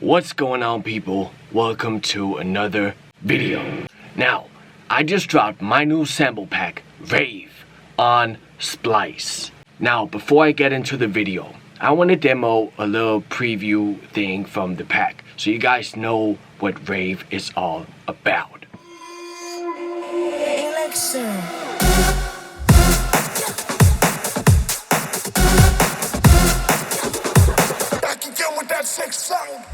What's going on, people? Welcome to another video. Now, I just dropped my new sample pack, Rave, on Splice. Now, before I get into the video, I want to demo a little preview thing from the pack so you guys know what Rave is all about. Back again with that sex sound.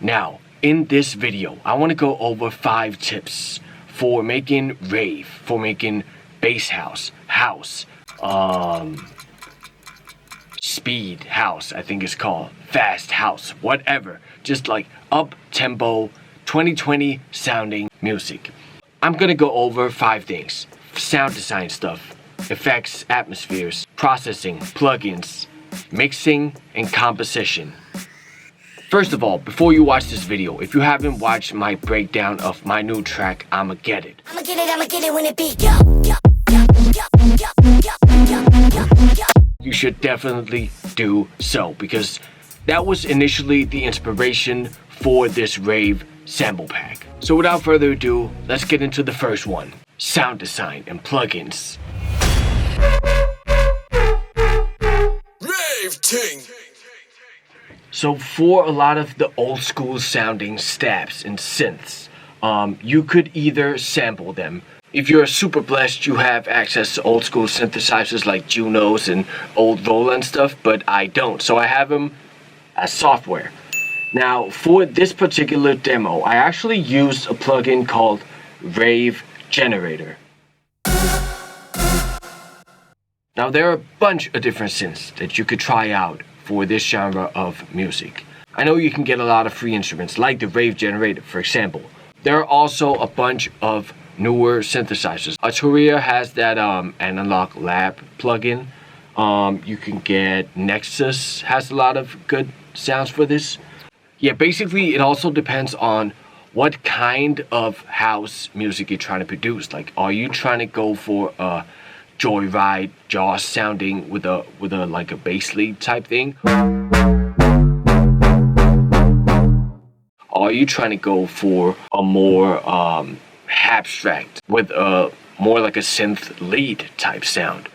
Now, in this video, I want to go over 5 tips for making rave, for making bass house, speed house, I think it's called, fast house, whatever. Just like up-tempo, 2020 sounding music. I'm gonna go over 5 things. Sound design stuff, effects, atmospheres, processing, plugins, mixing, and composition. First of all, before you watch this video, if you haven't watched my breakdown of my new track, I'ma Get It. I'ma get it when it beat. You should definitely do so, because that was initially the inspiration for this Rave sample pack. So without further ado, let's get into the first one. Sound design and plugins. Rave ting. So for a lot of the old school sounding stabs and synths, you could either sample them. If you're super blessed, you have access to old school synthesizers like Junos and old Roland stuff, but I don't, so I have them as software. Now, for this particular demo, I actually used a plugin called Rave Generator. Now, there are a bunch of different synths that you could try out for this genre of music. I know you can get a lot of free instruments like the Rave Generator, for example. There are also a bunch of newer synthesizers. Arturia has that Analog Lab plugin. You can get Nexus has a lot of good sounds for this. Yeah, basically it also depends on what kind of house music you're trying to produce. Like, are you trying to go for a Joyride, Jaws sounding with a like a bass lead type thing? Are you trying to go for a more abstract with a more like a synth lead type sound?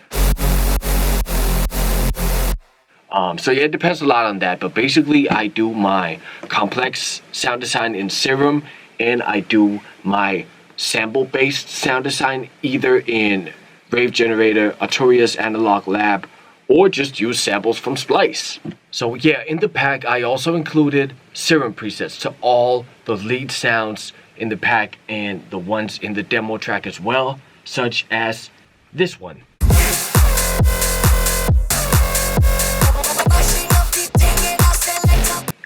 So yeah, it depends a lot on that, but basically I do my complex sound design in Serum, and I do my sample based sound design either in Rave Generator, Arturia's Analog Lab, or just use samples from Splice. So yeah, in the pack I also included Serum presets to all the lead sounds in the pack and the ones in the demo track as well, such as this one.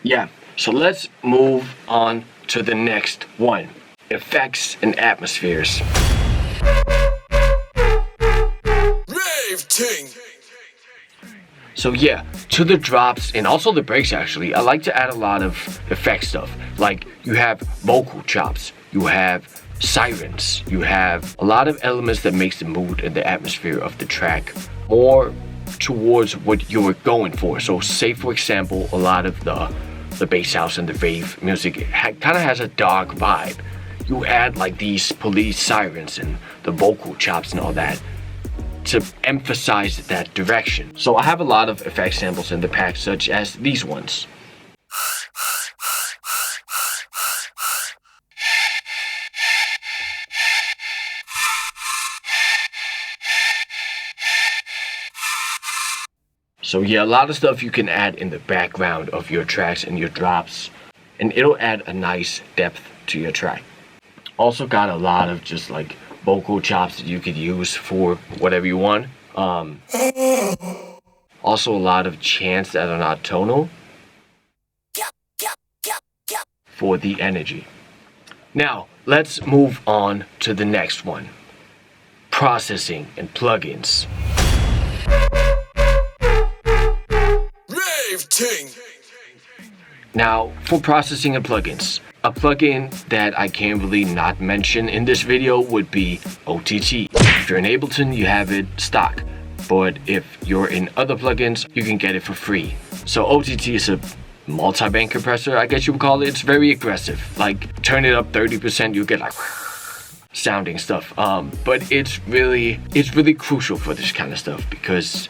Yeah, so let's move on to the next one. Effects and atmospheres. Rave ting. So yeah, to the drops and also the breaks actually, I like to add a lot of effect stuff. Like, you have vocal chops, you have sirens, you have a lot of elements that makes the mood and the atmosphere of the track more towards what you were going for. So say for example, a lot of the bass house and the rave music kind of has a dark vibe. You add like these police sirens and the vocal chops and all that to emphasize that direction. So I have a lot of effect samples in the pack, such as these ones. So yeah, a lot of stuff you can add in the background of your tracks and your drops, and it'll add a nice depth to your track. Also got a lot of just like vocal chops that you could use for whatever you want. Also a lot of chants that are not tonal for the energy. Now, let's move on to the next one. Processing and plugins. Rave ting. Now, for processing and plugins, a plugin that I can't really not mention in this video would be OTT. If you're in Ableton, you have it stock. But if you're in other plugins, you can get it for free. So OTT is a multi-band compressor, I guess you would call it. It's very aggressive. Like, turn it up 30%, you get like sounding stuff. But it's really crucial for this kind of stuff because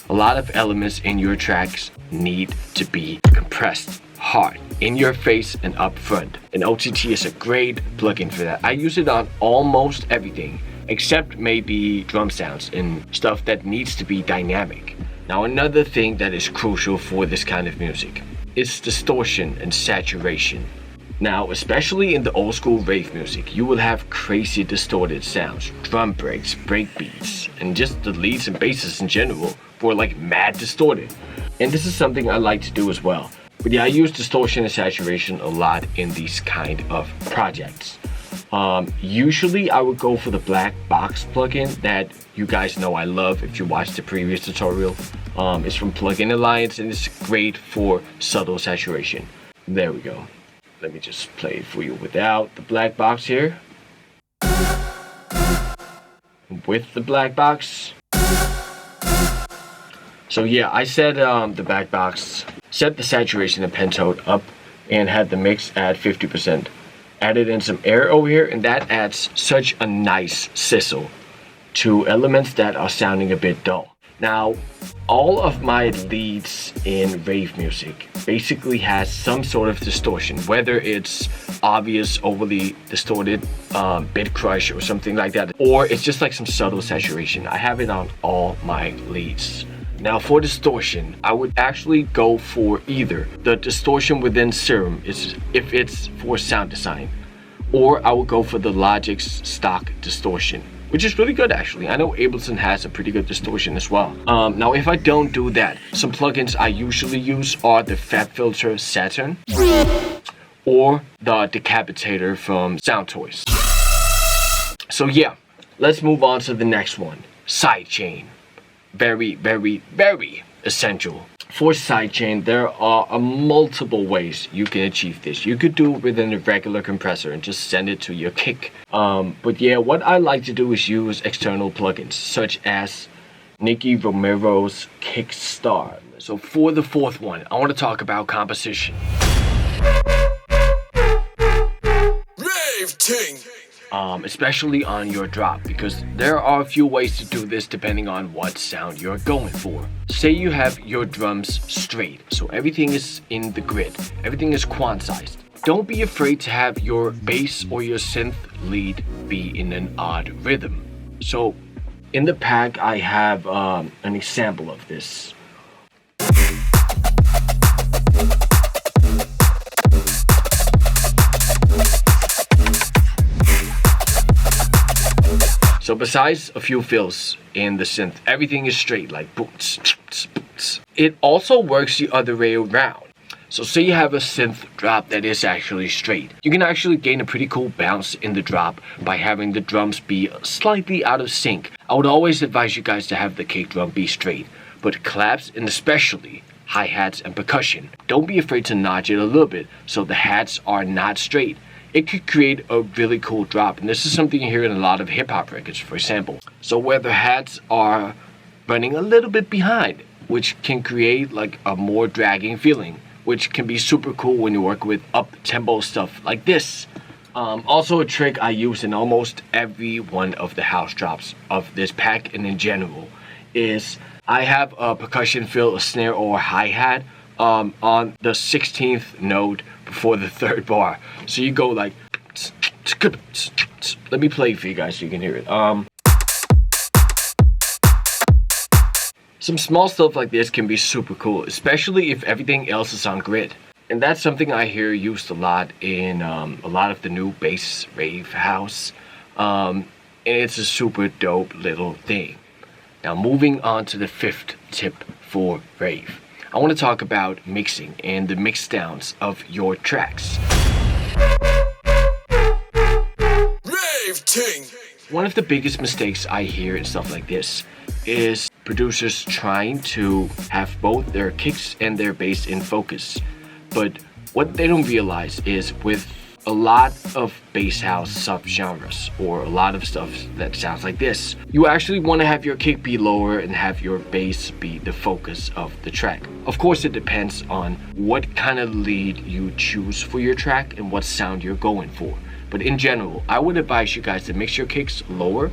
a lot of elements in your tracks need to be compressed hard, in your face and up front. And OTT is a great plugin for that. I use it on almost everything, except maybe drum sounds and stuff that needs to be dynamic. Now, another thing that is crucial for this kind of music is distortion and saturation. Now, especially in the old school rave music, you will have crazy distorted sounds, drum breaks, break beats, and just the leads and basses in general were like mad distorted. And this is something I like to do as well. But yeah, I use distortion and saturation a lot in these kind of projects. Usually I would go for the black box plugin that you guys know I love if you watched the previous tutorial. It's from Plugin Alliance and it's great for subtle saturation. There we go. Let me just play it for you without the black box here. With the black box. So yeah, I set the black box, set the saturation and pentode up and had the mix at 50%. Added in some air over here and that adds such a nice sizzle to elements that are sounding a bit dull. Now, all of my leads in rave music basically has some sort of distortion, whether it's obvious, overly distorted, bit crush or something like that, or it's just like some subtle saturation. I have it on all my leads. Now for distortion, I would actually go for either the distortion within Serum, if it's for sound design, or I would go for the Logic's stock distortion, which is really good actually. I know Ableton has a pretty good distortion as well. Now if I don't do that, some plugins I usually use are the Fat Filter Saturn or the Decapitator from Sound Toys. So yeah, let's move on to the next one, sidechain. Very, very, very essential. For sidechain, there are multiple ways you can achieve this. You could do it within a regular compressor and just send it to your kick. But yeah, what I like to do is use external plugins, such as Nicky Romero's Kickstar. So for the fourth one, I want to talk about composition. Rave ting. Especially on your drop, because there are a few ways to do this depending on what sound you're going for. Say you have your drums straight, so everything is in the grid, everything is quantized. Don't be afraid to have your bass or your synth lead be in an odd rhythm. So in the pack I have an example of this. So besides a few fills in the synth, everything is straight, like boots, boots. It also works the other way around. So say you have a synth drop that is actually straight. You can actually gain a pretty cool bounce in the drop by having the drums be slightly out of sync. I would always advise you guys to have the kick drum be straight, but claps and especially hi-hats and percussion, don't be afraid to notch it a little bit so the hats are not straight. It could create a really cool drop, and this is something you hear in a lot of hip-hop records, for example. So where the hats are running a little bit behind, which can create like a more dragging feeling, which can be super cool when you work with up-tempo stuff like this. Also a trick I use in almost every one of the house drops of this pack and in general is I have a percussion fill, a snare or a hi-hat on the 16th note before the third bar. So you go like, let me play for you guys so you can hear it. Some small stuff like this can be super cool, especially if everything else is on grid. And that's something I hear used a lot in a lot of the new bass rave house. And it's a super dope little thing. Now moving on to the fifth tip for Rave. I want to talk about mixing and the mix downs of your tracks. Rave Ting. One of the biggest mistakes I hear and stuff like this is producers trying to have both their kicks and their bass in focus. But what they don't realize is with a lot of bass house subgenres or a lot of stuff that sounds like this, you actually want to have your kick be lower and have your bass be the focus of the track. Of course, it depends on what kind of lead you choose for your track and what sound you're going for. But in general, I would advise you guys to mix your kicks lower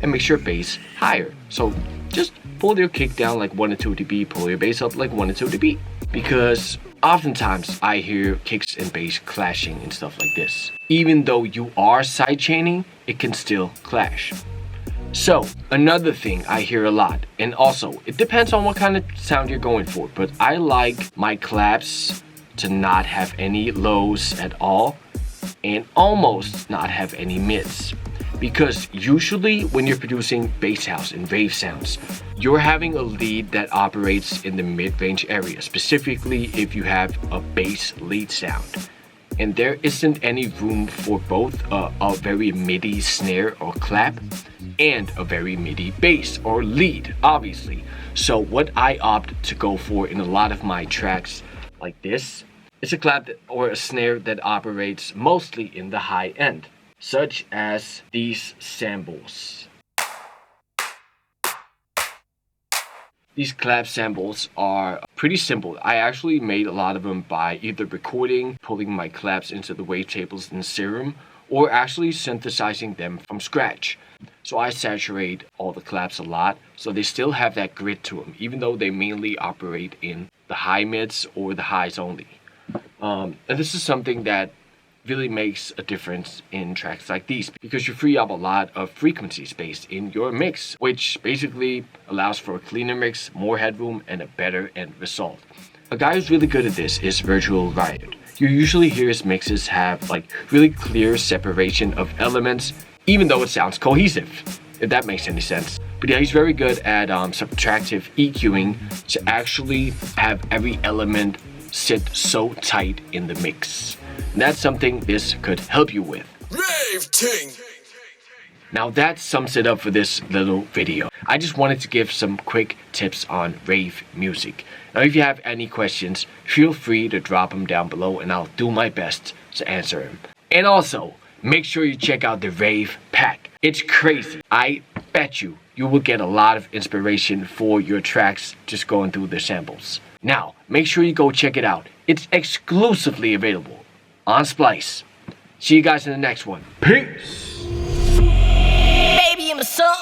and mix your bass higher. So just pull your kick down like 1 or 2 dB, pull your bass up like 1 or 2 dB. Because oftentimes I hear kicks and bass clashing and stuff like this. Even though you are sidechaining, it can still clash. So another thing I hear a lot, and also it depends on what kind of sound you're going for, but I like my claps to not have any lows at all and almost not have any mids. Because usually when you're producing bass house and rave sounds, you're having a lead that operates in the mid-range area, specifically if you have a bass lead sound. And there isn't any room for both a very MIDI snare or clap and a very MIDI bass or lead, obviously. So what I opt to go for in a lot of my tracks like this is a clap or a snare that operates mostly in the high end, such as these samples. These clap samples are pretty simple. I actually made a lot of them by either recording, pulling my claps into the wavetables in Serum, or actually synthesizing them from scratch. So I saturate all the claps a lot, so they still have that grit to them, even though they mainly operate in the high mids or the highs only. And this is something that really makes a difference in tracks like these because you free up a lot of frequency space in your mix, which basically allows for a cleaner mix, more headroom, and a better end result. A guy who's really good at this is Virtual Riot. You usually hear his mixes have like really clear separation of elements, even though it sounds cohesive, if that makes any sense. But yeah, he's very good at subtractive EQing to actually have every element sit so tight in the mix. And that's something this could help you with. Rave Ting. Now that sums it up for this little video. I just wanted to give some quick tips on rave music. Now if you have any questions, feel free to drop them down below and I'll do my best to answer them. And also, make sure you check out the Rave pack. It's crazy. I bet you will get a lot of inspiration for your tracks just going through the samples. Now, make sure you go check it out. It's exclusively available on Splice. See you guys in the next one. Peace! Baby, I'm a son.